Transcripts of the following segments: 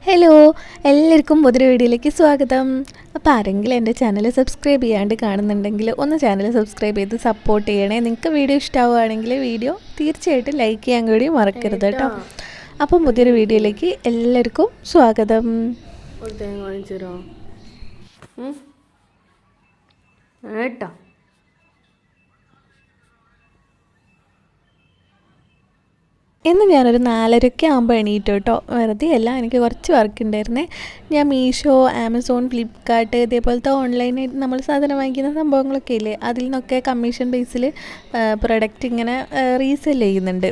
Hello, എല്ലാവർക്കും പുതിയൊരു വീഡിയോയിലേക്ക് സ്വാഗതം. അപ്പോൾ ആരെങ്കിലും എൻ്റെ ചാനൽ സബ്സ്ക്രൈബ് ചെയ്യാണ്ട് കാണുന്നുണ്ടെങ്കിൽ ഒന്ന് ചാനൽ സബ്സ്ക്രൈബ് ചെയ്ത് സപ്പോർട്ട് ചെയ്യണേ. നിങ്ങൾക്ക് വീഡിയോ ഇഷ്ടമാവുകയാണെങ്കിൽ വീഡിയോ തീർച്ചയായിട്ടും ലൈക്ക് ചെയ്യാൻ കൂടി മറക്കരുത് കേട്ടോ. അപ്പം പുതിയൊരു വീഡിയോയിലേക്ക് എല്ലാവർക്കും സ്വാഗതം. കേട്ടോ, ഇന്ന് ഞാനൊരു 4:30 ആകുമ്പോൾ എണീറ്റു കേട്ടോ. വെറുതെ അല്ല, എനിക്ക് കുറച്ച് വർക്ക് ഉണ്ടായിരുന്നേ. ഞാൻ മീഷോ, ആമസോൺ, ഫ്ലിപ്കാർട്ട് ഇതേപോലത്തെ ഓൺലൈനായിട്ട് നമ്മൾ സാധനം വാങ്ങിക്കുന്ന സംഭവങ്ങളൊക്കെ ഇല്ലേ, അതിൽ നിന്നൊക്കെ കമ്മീഷൻ ബേസിൽ പ്രൊഡക്റ്റ് ഇങ്ങനെ റീസെൽ ചെയ്യുന്നുണ്ട്.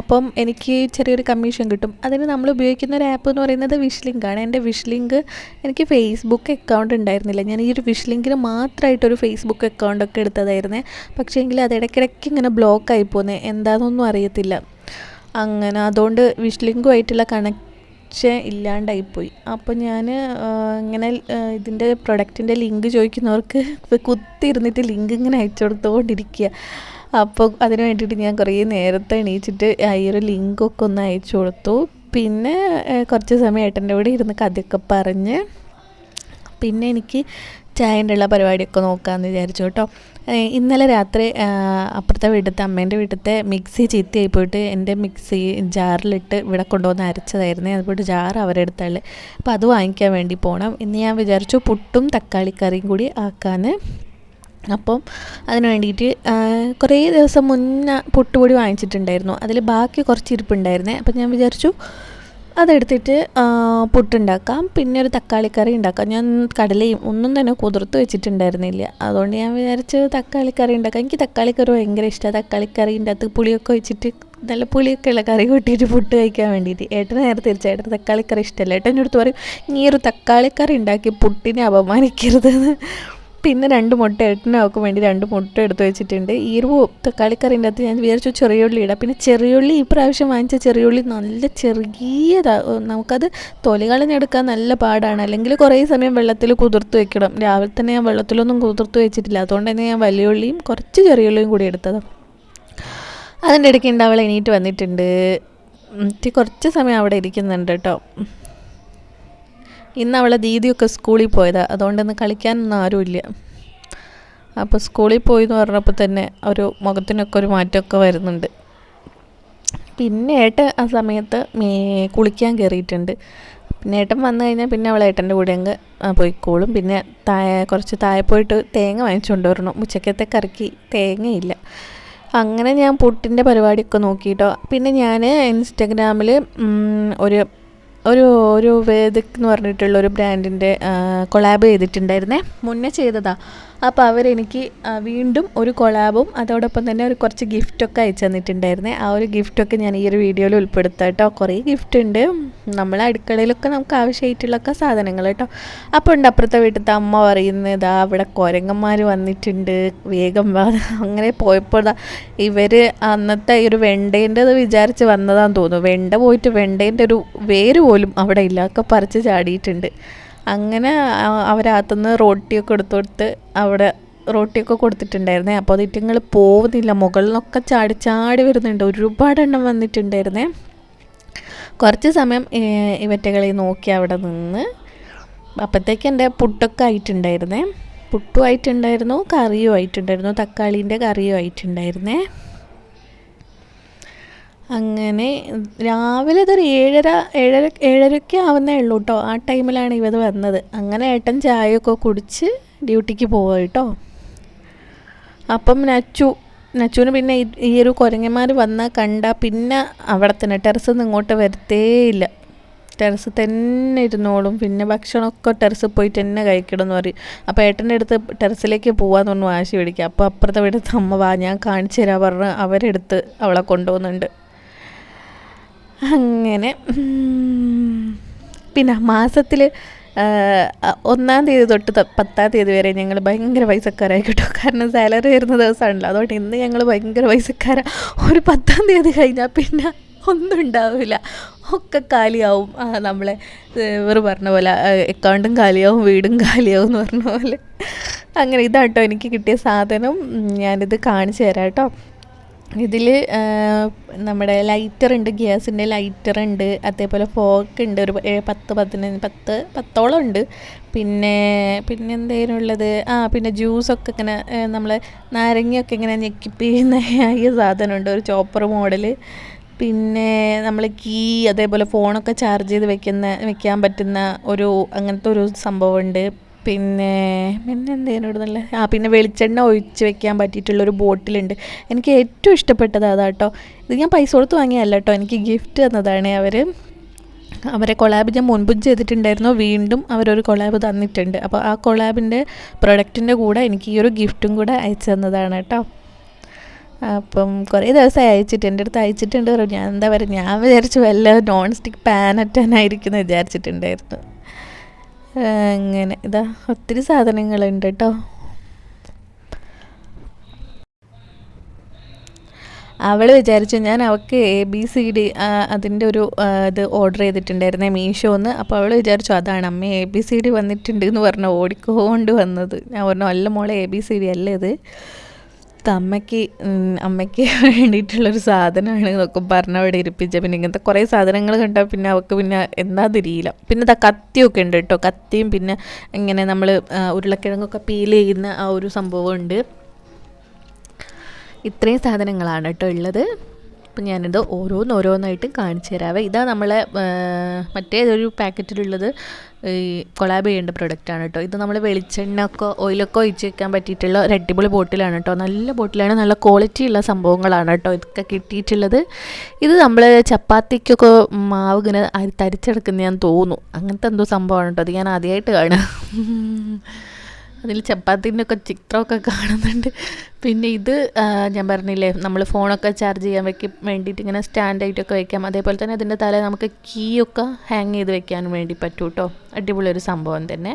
അപ്പം എനിക്ക് ചെറിയൊരു കമ്മീഷൻ കിട്ടും. അതിന് നമ്മൾ ഉപയോഗിക്കുന്ന ഒരു ആപ്പ് എന്ന് പറയുന്നത് വിഷ് ലിങ്കാണ്. എൻ്റെ വിഷ് ലിങ്ക്, എനിക്ക് ഫേസ്ബുക്ക് അക്കൗണ്ട് ഉണ്ടായിരുന്നില്ല. ഞാൻ ഈ ഒരു വിഷ് ലിങ്കിന് മാത്രമായിട്ടൊരു ഫേസ്ബുക്ക് അക്കൗണ്ടൊക്കെ എടുത്തതായിരുന്നേ. പക്ഷേ എങ്കിൽ അത് ഇടയ്ക്കിടയ്ക്ക് ഇങ്ങനെ ബ്ലോക്കായി പോകുന്നത് എന്താണെന്നൊന്നും അറിയത്തില്ല. അങ്ങനെ അതുകൊണ്ട് വിഷ് ലിങ്കുമായിട്ടുള്ള കണക്ഷൻ ഇല്ലാണ്ടായിപ്പോയി. അപ്പോൾ ഞാൻ ഇങ്ങനെ ഇതിൻ്റെ പ്രൊഡക്റ്റിൻ്റെ ലിങ്ക് ചോദിക്കുന്നവർക്ക് കുത്തിയിരുന്നിട്ട് ലിങ്ക് ഇങ്ങനെ അയച്ചു കൊടുത്തുകൊണ്ടിരിക്കുക. അപ്പോൾ അതിന് വേണ്ടിയിട്ട് ഞാൻ കുറേ നേരത്തെ എണീച്ചിട്ട് ഈ ഒരു ലിങ്കൊക്കെ ഒന്ന് അയച്ചു കൊടുത്തു. പിന്നെ കുറച്ച് സമയം ഏട്ടൻ്റെ കൂടെ ഇരുന്ന് കഥയൊക്കെ പറഞ്ഞ് പിന്നെ എനിക്ക് ചായൻ്റെ ഉള്ള പരിപാടിയൊക്കെ നോക്കാമെന്ന് വിചാരിച്ചു കേട്ടോ. ഇന്നലെ രാത്രി അപ്പുറത്തെ വീട്ടിലത്തെ അമ്മേൻ്റെ വീട്ടിലത്തെ മിക്സി ചീത്തയായി പോയിട്ട് എൻ്റെ മിക്സി ജാറിലിട്ട് ഇവിടെ കൊണ്ടുവന്ന് അരച്ചതായിരുന്നേ. അതുപോലെ ജാർ അവരെടുത്തുള്ളു. അപ്പോൾ അത് വാങ്ങിക്കാൻ വേണ്ടി പോകണം. ഇന്ന് ഞാൻ വിചാരിച്ചു പുട്ടും തക്കാളിക്കറിയും കൂടി ആക്കാൻ. അപ്പം അതിന് വേണ്ടിയിട്ട് കുറേ ദിവസം മുന്നേ പുട്ടുപൊടി വാങ്ങിച്ചിട്ടുണ്ടായിരുന്നു. അതിൽ ബാക്കി കുറച്ച് ഇരിപ്പുണ്ടായിരുന്നേ. അപ്പം ഞാൻ വിചാരിച്ചു അതെടുത്തിട്ട് പുട്ടുണ്ടാക്കാം, പിന്നെ ഒരു തക്കാളിക്കറി ഉണ്ടാക്കാം. ഞാൻ കടലയും ഒന്നും തന്നെ കുതിർത്ത് വെച്ചിട്ടുണ്ടായിരുന്നില്ല. അതുകൊണ്ട് ഞാൻ വിചാരിച്ച് തക്കാളിക്കറി ഉണ്ടാക്കാം. എനിക്ക് തക്കാളിക്കറി ഭയങ്കര ഇഷ്ടമാണ്. തക്കാളിക്കറീൻ്റെ അകത്ത് പുളിയൊക്കെ വെച്ചിട്ട് നല്ല പുളിയൊക്കെ ഉള്ള കറി കൂട്ടിയിട്ട് പുട്ട് കഴിക്കാൻ വേണ്ടിയിട്ട്. ഏട്ടന് നേരെ തീർച്ചയായിട്ടും തക്കാളിക്കറി ഇഷ്ടമല്ല. ഏട്ടൻ എൻ്റെ അടുത്ത് പറയും, ഈ ഒരു തക്കാളിക്കറി ഉണ്ടാക്കി പുട്ടിനെ അപമാനിക്കരുതെന്ന്. പിന്നെ 2 മുട്ട, ഏട്ടനൊക്കെ വേണ്ടി 2 മുട്ട എടുത്ത് വെച്ചിട്ടുണ്ട്. ഈ ഒരു തക്കാളിക്കറിൻ്റെ അകത്ത് ഞാൻ വിചാരിച്ചു ചെറിയുള്ളി ഇടാം. പിന്നെ ചെറിയുള്ളി ഈ പ്രാവശ്യം വാങ്ങിച്ച ചെറിയുള്ളി നല്ല ചെറിയതാണ്. നമുക്കത് തൊലി കളഞ്ഞെടുക്കാൻ നല്ല പാടാണ്. അല്ലെങ്കിൽ കുറേ സമയം വെള്ളത്തിൽ കുതിർത്ത് വെക്കണം. രാവിലെ തന്നെ ഞാൻ വെള്ളത്തിലൊന്നും കുതിർത്ത് വെച്ചിട്ടില്ല. അതുകൊണ്ട് തന്നെ ഞാൻ വലിയ ഉള്ളിയും കുറച്ച് ചെറിയുള്ളിയും കൂടി എടുത്തത്. അതിൻ്റെ ഇടയ്ക്ക് ഉണ്ട് അവൾ എണീറ്റ് വന്നിട്ടുണ്ട്. കുറച്ച് സമയം അവിടെ ഇരിക്കുന്നുണ്ട് കേട്ടോ. ഇന്ന് അവളെ ദീദിയൊക്കെ സ്കൂളിൽ പോയതാണ്. അതുകൊണ്ടിന്ന് കളിക്കാനൊന്നും ആരുമില്ല. അപ്പോൾ സ്കൂളിൽ പോയി എന്ന് പറഞ്ഞപ്പോൾ തന്നെ ഒരു മുഖത്തിനൊക്കെ ഒരു മാറ്റമൊക്കെ വരുന്നുണ്ട്. പിന്നെ ഏട്ടൻ ആ സമയത്ത് കുളിക്കാൻ കയറിയിട്ടുണ്ട്. പിന്നെ ഏട്ടൻ വന്നു കഴിഞ്ഞാൽ പിന്നെ അവൾ ഏട്ടൻ്റെ കൂടെ അങ്ങ് പോയിക്കോളും. പിന്നെ കുറച്ച് താഴെ പോയിട്ട് തേങ്ങ വാങ്ങിച്ചുകൊണ്ട് വരണം. ഉച്ചക്കത്തെ കറിക്ക് തേങ്ങയില്ല. അങ്ങനെ ഞാൻ പുട്ടിൻ്റെ പരിപാടിയൊക്കെ നോക്കിയിട്ടോ. പിന്നെ ഞാൻ ഇൻസ്റ്റഗ്രാമിൽ ഒരു വേദിക് എന്ന് പറഞ്ഞിട്ടുള്ളൊരു ബ്രാൻഡിൻ്റെ കൊളാബ് ചെയ്തിട്ടുണ്ടായിരുന്നേ. മുന്നേ ചെയ്തതാണ്. അപ്പോൾ അവരെനിക്ക് വീണ്ടും ഒരു കൊളാബും അതോടൊപ്പം തന്നെ ഒരു കുറച്ച് ഗിഫ്റ്റൊക്കെ അയച്ചു തന്നിട്ടുണ്ടായിരുന്നേ. ആ ഒരു ഗിഫ്റ്റൊക്കെ ഞാൻ ഈ ഒരു വീഡിയോയിൽ ഉൾപ്പെടുത്താം കേട്ടോ. കുറേ ഗിഫ്റ്റ് ഉണ്ട്. നമ്മളെ അടുക്കളയിലൊക്കെ നമുക്ക് ആവശ്യമായിട്ടുള്ളൊക്കെ സാധനങ്ങൾ കേട്ടോ. അപ്പോൾ ഉണ്ട് അപ്പുറത്തെ വീട്ടിലത്തെ അമ്മ പറയുന്നത്, അവിടെ കുരങ്ങന്മാർ വന്നിട്ടുണ്ട്, വേഗം വാ. അങ്ങനെ പോയപ്പോൾ ഇവർ അന്നത്തെ ഈ ഒരു വെണ്ടേൻ്റെത് വിചാരിച്ച് വന്നതാന്ന് തോന്നുന്നു. വെണ്ട പോയിട്ട് വെണ്ടേൻ്റെ ഒരു വേര് പോലും അവിടെ ഇല്ല, ഒക്കെ പറിച്ച് ചാടിയിട്ടുണ്ട്. അങ്ങനെ അവരകത്തുനിന്ന് റോട്ടിയൊക്കെ എടുത്തൊടുത്ത് അവിടെ റോട്ടിയൊക്കെ കൊടുത്തിട്ടുണ്ടായിരുന്നേ. അപ്പോൾ അത് ഇറ്റങ്ങൾ പോകുന്നില്ല, മുകളിൽ നിന്നൊക്കെ ചാടി വരുന്നുണ്ട്. ഒരുപാടെണ്ണം വന്നിട്ടുണ്ടായിരുന്നേ. കുറച്ച് സമയം ഇവറ്റകളെ നോക്കി അവിടെ നിന്ന്. അപ്പോഴത്തേക്ക് എൻ്റെ പുട്ടൊക്കെ ആയിട്ടുണ്ടായിരുന്നേ. പുട്ടും ആയിട്ടുണ്ടായിരുന്നു, കറിയും ആയിട്ടുണ്ടായിരുന്നു, തക്കാളീൻ്റെ കറിയും ആയിട്ടുണ്ടായിരുന്നേ. അങ്ങനെ രാവിലെ ഇതൊരു 7:30 ആവുന്നേ ഉള്ളൂ കേട്ടോ. ആ ടൈമിലാണ് ഇവർ വന്നത്. അങ്ങനെ ഏട്ടൻ ചായയൊക്കെ കുടിച്ച് ഡ്യൂട്ടിക്ക് പോവുക കേട്ടോ. അപ്പം നച്ചുവിന് പിന്നെ ഈ ഒരു കുരങ്ങന്മാർ വന്നാൽ കണ്ടാൽ പിന്നെ അവിടെ തന്നെ ടെറസിൽ നിന്ന് ഇങ്ങോട്ട് വരത്തേയില്ല. ടെറസ് തന്നെ ഇരുന്നോളും. പിന്നെ ഭക്ഷണമൊക്കെ ടെറസിൽ പോയിട്ട് തന്നെ കഴിക്കണമെന്ന് പറയും. അപ്പോൾ ഏട്ടൻ്റെ അടുത്ത് ടെറസിലേക്ക് പോകാമെന്ന് പറഞ്ഞ് വാശി പിടിക്കുക. അപ്പോൾ അപ്പുറത്തെ വീട്ടിൽ അമ്മ വാ, ഞാൻ കാണിച്ചു തരാൻ പറഞ്ഞ് അവരെടുത്ത് അവളെ കൊണ്ടുപോകുന്നുണ്ട്. അങ്ങനെ പിന്നെ മാസത്തിൽ 1-ാം തീയതി തൊട്ട് 10-ാം തീയതി വരെ ഞങ്ങൾ ഭയങ്കര പൈസക്കാരായി കേട്ടോ. കാരണം സാലറി വരുന്ന ദിവസമാണല്ലോ. അതുകൊണ്ട് ഇന്ന് ഞങ്ങൾ ഭയങ്കര പൈസക്കാരാണ്. ഒരു 10-ാം തീയതി കഴിഞ്ഞാൽ പിന്നെ ഒന്നും ഉണ്ടാവില്ല, ഒക്കെ കാലിയാവും. നമ്മളെ ഇവർ പറഞ്ഞ പോലെ അക്കൗണ്ടും കാലിയാവും, വീടും കാലിയാവും എന്ന് പറഞ്ഞ പോലെ. അങ്ങനെ ഇതാട്ടോ എനിക്ക് കിട്ടിയ സാധനം. ഞാനിത് കാണിച്ചു തരാം കേട്ടോ. ഇതിൽ നമ്മുടെ ലൈറ്ററുണ്ട്, ഗ്യാസിൻ്റെ ലൈറ്ററുണ്ട്, അതേപോലെ ഫോർക്ക് ഉണ്ട്, ഒരു 10-15 10 10ഓളം ഉണ്ട്. പിന്നെ എന്തേലും ഉള്ളത്, പിന്നെ ജ്യൂസൊക്കെ ഇങ്ങനെ നമ്മൾ നാരങ്ങയൊക്കെ ഇങ്ങനെ ഞെക്കിപ്പിക്കുന്ന ഈ സാധനമുണ്ട്, ഒരു ചോപ്പർ മോഡൽ. പിന്നെ നമ്മൾ കീ, അതേപോലെ ഫോണൊക്കെ ചാർജ് ചെയ്ത് വെക്കാൻ പറ്റുന്ന അങ്ങനത്തെ ഒരു സംഭവമുണ്ട്. പിന്നെ എന്തേലും നല്ല പിന്നെ വെളിച്ചെണ്ണ ഒഴിച്ച് വെക്കാൻ പറ്റിയിട്ടുള്ളൊരു ബോട്ടിലുണ്ട്. എനിക്ക് ഏറ്റവും ഇഷ്ടപ്പെട്ടത് അതാട്ടോ. ഇത് ഞാൻ പൈസ കൊടുത്ത് വാങ്ങിയല്ല കേട്ടോ, എനിക്ക് ഗിഫ്റ്റ് തന്നതാണ് അവരെ കൊളാബ് ഞാൻ മുൻപും ചെയ്തിട്ടുണ്ടായിരുന്നു, വീണ്ടും അവരൊരു കൊളാബ് തന്നിട്ടുണ്ട്. അപ്പോൾ ആ കൊളാബിൻ്റെ പ്രൊഡക്റ്റിൻ്റെ കൂടെ എനിക്ക് ഈ ഒരു ഗിഫ്റ്റും കൂടെ അയച്ചു തന്നതാണ് കേട്ടോ. അപ്പം കുറേ ദിവസമായി അയച്ചിട്ട്, എൻ്റെ അടുത്ത് അയച്ചിട്ടുണ്ട്. ഞാൻ എന്താ പറയുക, ഞാൻ വിചാരിച്ചു വല്ല നോൺ സ്റ്റിക്ക് പാനറ്റാനായിരിക്കുന്നു വിചാരിച്ചിട്ടുണ്ടായിരുന്നു. അങ്ങനെ ഇതാ ഒത്തിരി സാധനങ്ങളുണ്ട് കേട്ടോ. അവൾ വിചാരിച്ചു ഞാൻ അവൾക്ക് ABCD അതിൻ്റെ ഒരു ഇത് ഓർഡർ ചെയ്തിട്ടുണ്ടായിരുന്നേ മീഷോന്ന്. അപ്പോൾ അവൾ വിചാരിച്ചു അതാണ് അമ്മ ABCD വന്നിട്ടുണ്ട് എന്ന് പറഞ്ഞ് ഓടിക്കൊണ്ട് വന്നത്. ഞാൻ പറഞ്ഞു അല്ല മോളെ, ABCD അല്ലേ ഇത്, അമ്മയ്ക്ക് വേണ്ടിയിട്ടുള്ളൊരു സാധനമാണ് എന്നൊക്കെ പറഞ്ഞ് അവിടെ ഇരിപ്പിച്ച. പിന്നെ ഇങ്ങനത്തെ കുറേ സാധനങ്ങൾ കണ്ടാൽ പിന്നെ അവൾക്ക് പിന്നെ എന്താ തിരിയില്ല. പിന്നെ ഇതാ കത്തിയൊക്കെ ഉണ്ട് കേട്ടോ, കത്തിയും പിന്നെ ഇങ്ങനെ നമ്മൾ ഉരുളക്കിഴങ്ങൊക്കെ പീൽ ചെയ്യുന്ന ആ ഒരു സംഭവമുണ്ട്. ഇത്രയും സാധനങ്ങളാണ് കേട്ടോ ഉള്ളത്. അപ്പം ഞാനിത് ഓരോന്നായിട്ട് കാണിച്ചു തരാവേ. ഇതാ നമ്മളെ മറ്റേതൊരു പാക്കറ്റിലുള്ളത് ഈ കൊളാബ് ചെയ്യേണ്ട പ്രൊഡക്റ്റാണ് കേട്ടോ. ഇത് നമ്മൾ ഓയിലൊക്കെ ഒഴിച്ച് വെക്കാൻ പറ്റിയിട്ടുള്ള ഒരു അടിപൊളി ബോട്ടിലാണ് കേട്ടോ. നല്ല ബോട്ടിലാണ്, നല്ല ക്വാളിറ്റി ഉള്ള സംഭവങ്ങളാണ് കേട്ടോ ഇതൊക്കെ കിട്ടിയിട്ടുള്ളത്. ഇത് നമ്മൾ ചപ്പാത്തിക്കൊക്കെ മാവ് ഇങ്ങനെ തരിച്ചെടുക്കുന്ന ഞാൻ തോന്നുന്നു, അങ്ങനത്തെ എന്തോ സംഭവമാണ് കേട്ടോ. അത് ഞാൻ ആദ്യമായിട്ട് കാണുക. അതിൽ ചപ്പാത്തിൻ്റെ ഒക്കെ ചിത്രമൊക്കെ കാണുന്നുണ്ട്. പിന്നെ ഇത് ഞാൻ പറഞ്ഞില്ലേ, നമ്മൾ ഫോണൊക്കെ ചാർജ് ചെയ്യാൻ വേണ്ടിയിട്ട് ഇങ്ങനെ സ്റ്റാൻഡായിട്ടൊക്കെ വെക്കാം. അതേപോലെ തന്നെ അതിൻ്റെ തല നമുക്ക് കീയൊക്കെ ഹാങ് ചെയ്ത് വെക്കാനും വേണ്ടി പറ്റും കേട്ടോ. അടിപൊളിയൊരു സംഭവം തന്നെ.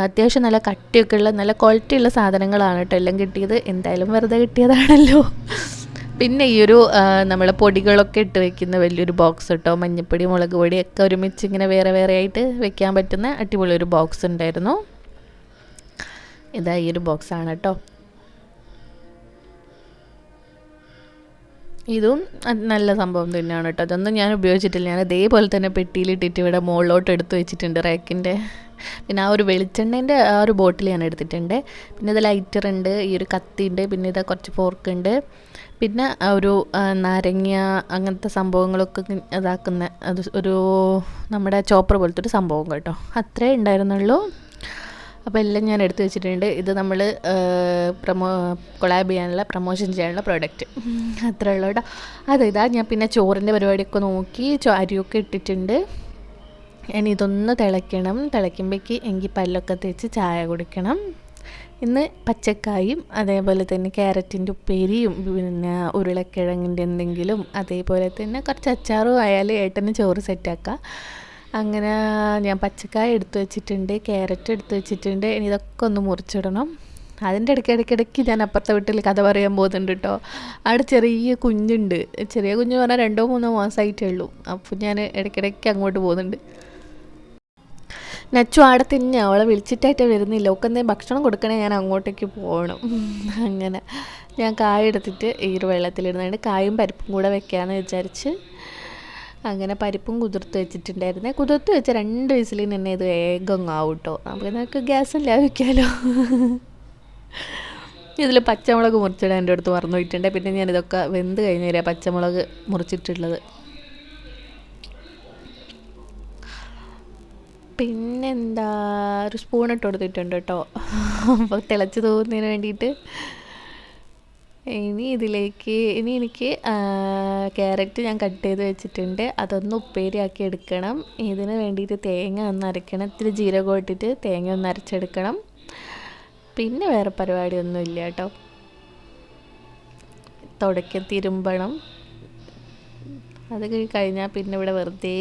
അത്യാവശ്യം നല്ല കട്ടിയൊക്കെ ഉള്ള നല്ല ക്വാളിറ്റി ഉള്ള സാധനങ്ങളാണ് കേട്ടോ എല്ലാം കിട്ടിയത്. എന്തായാലും വെറുതെ കിട്ടിയതാണല്ലോ. പിന്നെ ഈ ഒരു നമ്മൾ പൊടികളൊക്കെ ഇട്ട് വെക്കുന്ന വലിയൊരു ബോക്സ് കേട്ടോ. മഞ്ഞൾപ്പൊടി, മുളക് പൊടി ഒക്കെ ഒരുമിച്ച് ഇങ്ങനെ വേറെ ആയിട്ട് വെക്കാൻ പറ്റുന്ന അടിപൊളിയൊരു ബോക്സ് ഉണ്ടായിരുന്നു. ഇതാ ഈ ഒരു ബോക്സാണ് കേട്ടോ. ഇതും നല്ല സംഭവം തന്നെയാണ് കേട്ടോ. അതൊന്നും ഞാൻ ഉപയോഗിച്ചിട്ടില്ല. ഞാൻ അതേപോലെ തന്നെ പെട്ടിയിലിട്ടിട്ട് ഇവിടെ മുകളിലോട്ട് എടുത്ത് വെച്ചിട്ടുണ്ട് റാക്കിൻ്റെ. പിന്നെ ആ ഒരു വെളിച്ചെണ്ണേൻ്റെ ആ ഒരു ബോട്ടിൽ ഞാൻ എടുത്തിട്ടുണ്ട്. പിന്നെ ഇത് ലൈറ്റർ ഉണ്ട്, ഈ ഒരു കത്തി ഉണ്ട്, പിന്നെ ഇതാ കുറച്ച് ഫോർക്ക് ഉണ്ട്, പിന്നെ ഒരു നാരങ്ങ അങ്ങനത്തെ സംഭവങ്ങളൊക്കെ ഇതാക്കുന്ന ഒരു നമ്മുടെ ചോപ്പർ പോലത്തെ ഒരു സംഭവം കേട്ടോ. അത്രേ ഉണ്ടായിരുന്നുള്ളൂ. അപ്പോൾ എല്ലാം ഞാൻ എടുത്തു വെച്ചിട്ടുണ്ട്. ഇത് നമ്മൾ കൊളാബ് ചെയ്യാനുള്ള പ്രൊമോഷൻ ചെയ്യാനുള്ള പ്രോഡക്റ്റ് അത്രേ ഉള്ളൂ കേട്ടോ. ഇതാ ഞാൻ പിന്നെ ചോറിൻ്റെ പരിപാടിയൊക്കെ നോക്കി അരിയൊക്കെ ഇട്ടിട്ടുണ്ട്. ഇനി ഇതൊന്ന് തിളയ്ക്കുമ്പോഴേക്ക് എനിക്ക് പല്ലൊക്കെ തേച്ച് ചായ കുടിക്കണം. ഇന്ന് പച്ചക്കായും അതേപോലെ തന്നെ ക്യാരറ്റിൻ്റെ ഉപ്പേരിയും പിന്നെ ഉരുളക്കിഴങ്ങിൻ്റെ എന്തെങ്കിലും, അതേപോലെ തന്നെ കുറച്ച് അച്ചാറും ആയാൽ ഏട്ടന് ചോറ് സെറ്റാക്കാം. അങ്ങനെ ഞാൻ പച്ചക്കായ എടുത്ത് വെച്ചിട്ടുണ്ട്, ക്യാരറ്റ് എടുത്ത് വെച്ചിട്ടുണ്ട്. ഇനി ഇതൊക്കെ ഒന്ന് മുറിച്ചിടണം. അതിൻ്റെ ഇടയ്ക്കിടയ്ക്ക് ഞാൻ അപ്പുറത്തെ വീട്ടിൽ കഥ പറയാൻ പോകുന്നുണ്ട് കേട്ടോ. അവിടെ ചെറിയ കുഞ്ഞുണ്ട്. ചെറിയ കുഞ്ഞ് പറഞ്ഞാൽ 2-3 മാസമായിട്ടേ ഉള്ളൂ. അപ്പോൾ ഞാൻ ഇടയ്ക്കിടയ്ക്ക് അങ്ങോട്ട് പോകുന്നുണ്ട്. നച്ചു ആടെ തന്നെ, അവളെ വിളിച്ചിട്ടായിട്ട് വരുന്നില്ല. ഒക്കെ എന്തെങ്കിലും ഭക്ഷണം കൊടുക്കണേ ഞാൻ അങ്ങോട്ടേക്ക് പോകണം. അങ്ങനെ ഞാൻ കായ എടുത്തിട്ട് ഈ ഒരു വെള്ളത്തിലിടുന്നുണ്ട്. കായും പരിപ്പും കൂടെ വെക്കാമെന്ന് വിചാരിച്ച് അങ്ങനെ പരിപ്പും കുതിർത്ത് വെച്ചിട്ടുണ്ടായിരുന്നേ. കുതിർത്ത് വെച്ച 2 വിസിലിന് തന്നെ ഇത് വേഗം ആവും കേട്ടോ. നമുക്ക് നമുക്ക് ഗ്യാസും ലാഭിക്കാമല്ലോ. ഇതിൽ പച്ചമുളക് മുറിച്ചിടാൻ എൻ്റെ അടുത്ത് മറന്നു പോയിട്ടുണ്ട്. പിന്നെ ഞാനിതൊക്കെ വെന്ത് കഴിഞ്ഞ് വരിക പച്ചമുളക് മുറിച്ചിട്ടുള്ളത്. പിന്നെന്താ, ഒരു സ്പൂണിട്ട് കൊടുത്തിട്ടുണ്ട് കേട്ടോ, അപ്പോൾ തിളച്ച് തോന്നുന്നതിന് വേണ്ടിയിട്ട്. ഇനി എനിക്ക് ക്യാരറ്റ് ഞാൻ കട്ട് ചെയ്ത് വെച്ചിട്ടുണ്ട്. അതൊന്ന് ഉപ്പേരിയാക്കി എടുക്കണം. ഇതിന് വേണ്ടിയിട്ട് തേങ്ങ ഒന്ന് അരയ്ക്കണം. ഇത്തിരി ജീരകം ഇട്ടിട്ട് തേങ്ങ ഒന്ന് അരച്ചെടുക്കണം. പിന്നെ വേറെ പരിപാടിയൊന്നും ഇല്ല കേട്ടോ. തിരുമ്പണം. അത് കഴിഞ്ഞാൽ പിന്നെ ഇവിടെ വെറുതെ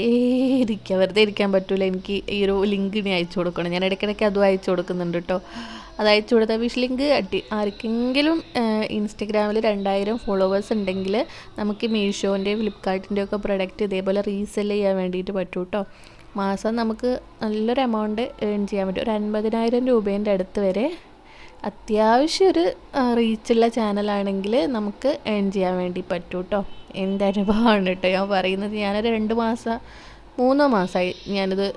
ഇരിക്കാൻ പറ്റില്ല. എനിക്ക് ഈ ഒരു ലിങ്ക് ഇനി അയച്ചു കൊടുക്കണം. ഞാൻ ഇടയ്ക്കിടയ്ക്ക് അതും അയച്ചു കൊടുക്കുന്നുണ്ട് കേട്ടോ. അത് അയച്ചു കൊടുത്താൽ വിഷ് ലിങ്ക് ആർക്കെങ്കിലും ഇൻസ്റ്റഗ്രാമിൽ 2000 ഫോളോവേഴ്സ് ഉണ്ടെങ്കിൽ നമുക്ക് മീഷോൻ്റെ ഫ്ലിപ്കാർട്ടിൻ്റെ ഒക്കെ പ്രൊഡക്റ്റ് ഇതേപോലെ റീസെൽ ചെയ്യാൻ വേണ്ടിയിട്ട് പറ്റും കേട്ടോ. മാസം നമുക്ക് നല്ലൊരു എമൗണ്ട് ഏൺ ചെയ്യാൻ പറ്റും. ഒരു 50,000 രൂപേൻ്റെ അടുത്ത് വരെ അത്യാവശ്യം ഒരു റീച്ചുള്ള ചാനലാണെങ്കിൽ നമുക്ക് ഏൺ ചെയ്യാൻ വേണ്ടി പറ്റും കേട്ടോ. എൻ്റെ അനുഭവമാണ് കേട്ടോ ഞാൻ പറയുന്നത്. ഞാനൊരു 2 മാസം 3 മാസമായി ഞാനിത്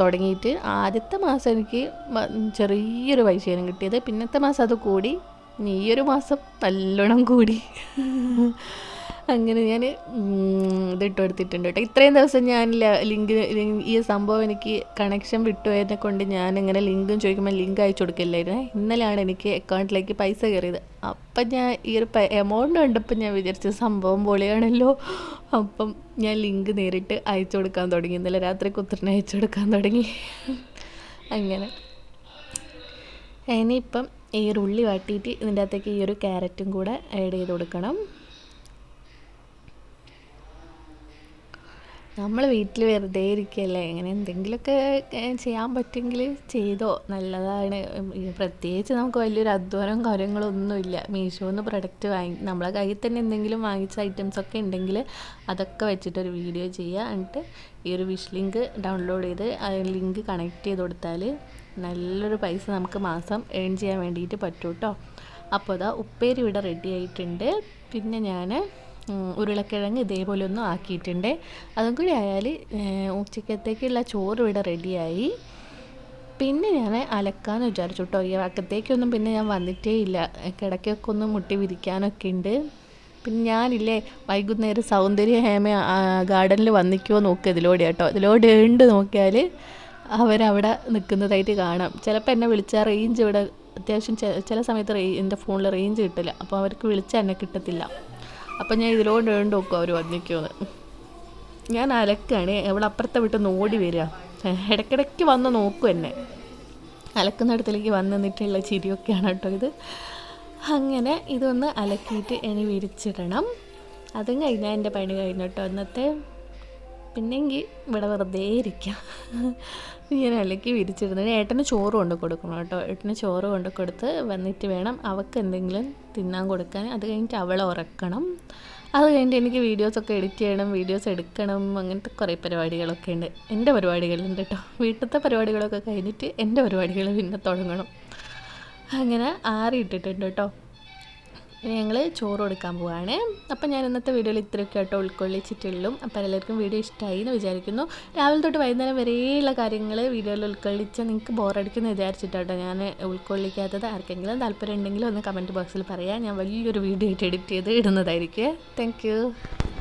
തുടങ്ങിയിട്ട്. ആദ്യത്തെ മാസം എനിക്ക് ചെറിയൊരു പൈസയാണ് കിട്ടിയത്. പിന്നത്തെ മാസം അത് കൂടി, ഈ ഒരു മാസം നല്ലോണം കൂടി. അങ്ങനെ ഞാൻ ഇതിട്ട് കൊടുത്തിട്ടുണ്ട് കേട്ടോ. ഇത്രയും ദിവസം ഞാൻ ലിങ്ക് ഈ സംഭവം എനിക്ക് കണക്ഷൻ വിട്ടുപോയതിനെ കൊണ്ട് ഞാനിങ്ങനെ ലിങ്കും ചോദിക്കുമ്പോൾ ലിങ്ക് അയച്ചു കൊടുക്കില്ലായിരുന്നേ. ഇന്നലെയാണ് എനിക്ക് അക്കൗണ്ടിലേക്ക് പൈസ കയറിയത്. അപ്പം ഞാൻ ഈ ഒരു എമൗണ്ട് കണ്ടപ്പോൾ ഞാൻ വിചാരിച്ച സംഭവം പൊളിയാണല്ലോ. അപ്പം ഞാൻ ലിങ്ക് നേരിട്ട് അയച്ചു കൊടുക്കാൻ തുടങ്ങി. ഇന്നലെ രാത്രി കുത്തിറിന് അയച്ചു കൊടുക്കാൻ തുടങ്ങി. അങ്ങനെ ഇനിയിപ്പം ഈ ഒരു ഉള്ളി വാട്ടിയിട്ട് ഇതിൻ്റെ അകത്തേക്ക് ഈ ഒരു ക്യാരറ്റും കൂടെ ആഡ് ചെയ്ത് കൊടുക്കണം. നമ്മൾ വീട്ടിൽ വെറുതെ ഇരിക്കുകയല്ലേ, ഇങ്ങനെ എന്തെങ്കിലുമൊക്കെ ചെയ്യാൻ പറ്റുമെങ്കിൽ ചെയ്തോ, നല്ലതാണ്. പ്രത്യേകിച്ച് നമുക്ക് വലിയൊരു അധ്വാനം കാര്യങ്ങളൊന്നുമില്ല. മീഷോന്ന് പ്രൊഡക്റ്റ് നമ്മളെ കയ്യിൽ തന്നെ എന്തെങ്കിലും വാങ്ങിച്ച ഐറ്റംസൊക്കെ ഉണ്ടെങ്കിൽ അതൊക്കെ വെച്ചിട്ടൊരു വീഡിയോ ചെയ്യുക. എന്നിട്ട് ഈ ഒരു വിഷ് ലിങ്ക് ഡൗൺലോഡ് ചെയ്ത് ആ ലിങ്ക് കണക്ട് ചെയ്ത് കൊടുത്താൽ നല്ലൊരു പൈസ നമുക്ക് മാസം ഏൺ ചെയ്യാൻ വേണ്ടിയിട്ട് പറ്റും കേട്ടോ. അപ്പോൾ അതാ ഉപ്പേരി ഇവിടെ റെഡി ആയിട്ടുണ്ട്. പിന്നെ ഞാൻ ഉരുളക്കിഴങ്ങ് ഇതേപോലെ ഒന്നും ആക്കിയിട്ടുണ്ട്. അതും കൂടി ആയാൽ ഉച്ചക്കത്തേക്കുള്ള ചോറ് ഇവിടെ റെഡിയായി. പിന്നെ ഞാൻ അലക്കാമെന്ന് വിചാരിച്ചു കേട്ടോ. ഈ അകത്തേക്കൊന്നും പിന്നെ ഞാൻ വന്നിട്ടേ ഇല്ല. കിടക്കൊക്കെ ഒന്ന് മുട്ടി വിരിക്കാനൊക്കെ ഉണ്ട്. പിന്നെ ഞാനില്ലേ വൈകുന്നേരം സൗന്ദര്യ ഹേമ ഗാർഡനിൽ വന്നിക്കുമോ നോക്കുക ഇതിലൂടെ കേട്ടോ. ഇതിലൂടെ ഉണ്ട് നോക്കിയാൽ അവരവിടെ നിൽക്കുന്നതായിട്ട് കാണാം. ചിലപ്പോൾ എന്നെ വിളിച്ചാൽ റേഞ്ച് ഇവിടെ അത്യാവശ്യം ചില സമയത്ത് എൻ്റെ ഫോണിൽ റേഞ്ച് കിട്ടില്ല. അപ്പോൾ അവർക്ക് വിളിച്ചാൽ എന്നെ കിട്ടത്തില്ല. അപ്പം ഞാൻ ഇതിലോട്ട് വേണ്ട നോക്കും അവർ വന്നിക്കുമെന്ന്. ഞാൻ അലക്കാണ്. അവൾ അപ്പുറത്തെ വിട്ട് ഓടി വരിക. ഇടയ്ക്കിടയ്ക്ക് വന്ന് നോക്കും എന്നെ. അലക്കുന്നിടത്തിലേക്ക് വന്ന് നിന്നിട്ടുള്ള ചിരിയൊക്കെയാണ് കേട്ടോ ഇത്. അങ്ങനെ ഇതൊന്ന് അലക്കിയിട്ട് ഇനി വിരിച്ചിടണം. അതും കഴിഞ്ഞാൽ എൻ്റെ പണി കഴിഞ്ഞു കേട്ടോ ഇന്നത്തെ. പിന്നെങ്കിൽ ഇവിടെ വെറുതെ ഇരിക്കാം. ഞാൻ അലക്കി വിരിച്ചിരുന്നത്. ഏട്ടന് ചോറ് കൊണ്ട് കൊടുക്കണം കേട്ടോ. ഏട്ടന് ചോറ് കൊണ്ട് കൊടുത്ത് വന്നിട്ട് വേണം അവൾക്ക് എന്തെങ്കിലും തിന്നാൻ കൊടുക്കാൻ. അത് കഴിഞ്ഞിട്ട് അവളെ ഉറക്കണം. അത് കഴിഞ്ഞിട്ട് എനിക്ക് വീഡിയോസൊക്കെ എഡിറ്റ് ചെയ്യണം, വീഡിയോസ് എടുക്കണം, അങ്ങനത്തെ കുറേ പരിപാടികളൊക്കെ ഉണ്ട്. എൻ്റെ പരിപാടികളുണ്ട് കേട്ടോ. വീട്ടിലത്തെ പരിപാടികളൊക്കെ കഴിഞ്ഞിട്ട് എൻ്റെ പരിപാടികൾ പിന്നെ തുടങ്ങണം. അങ്ങനെ ആറിയിട്ടിട്ടുണ്ട് കേട്ടോ. ഞങ്ങൾ ചോറ് കൊടുക്കാൻ പോവാണ്. അപ്പം ഞാൻ ഇന്നത്തെ വീഡിയോയിൽ ഇത്രയൊക്കെ ആട്ടോ ഉൾക്കൊള്ളിച്ചിട്ടുള്ളൂ. അപ്പോൾ എല്ലാവർക്കും വീഡിയോ ഇഷ്ടമായി എന്ന് വിചാരിക്കുന്നു. രാവിലെ തൊട്ട് വൈകുന്നേരം വരെയുള്ള കാര്യങ്ങൾ വീഡിയോയിൽ ഉൾക്കൊള്ളിച്ചാൽ നിങ്ങൾക്ക് ബോറടിക്കുമെന്ന് വിചാരിച്ചിട്ടാട്ടോ ഞാൻ ഉൾക്കൊള്ളിക്കാത്തത്. ആർക്കെങ്കിലും താല്പര്യം ഉണ്ടെങ്കിൽ ഒന്ന് കമൻറ്റ് ബോക്സിൽ പറയാം. ഞാൻ വലിയൊരു വീഡിയോ ആയിട്ട് എഡിറ്റ് ചെയ്ത് ഇടുന്നതായിരിക്കും. താങ്ക്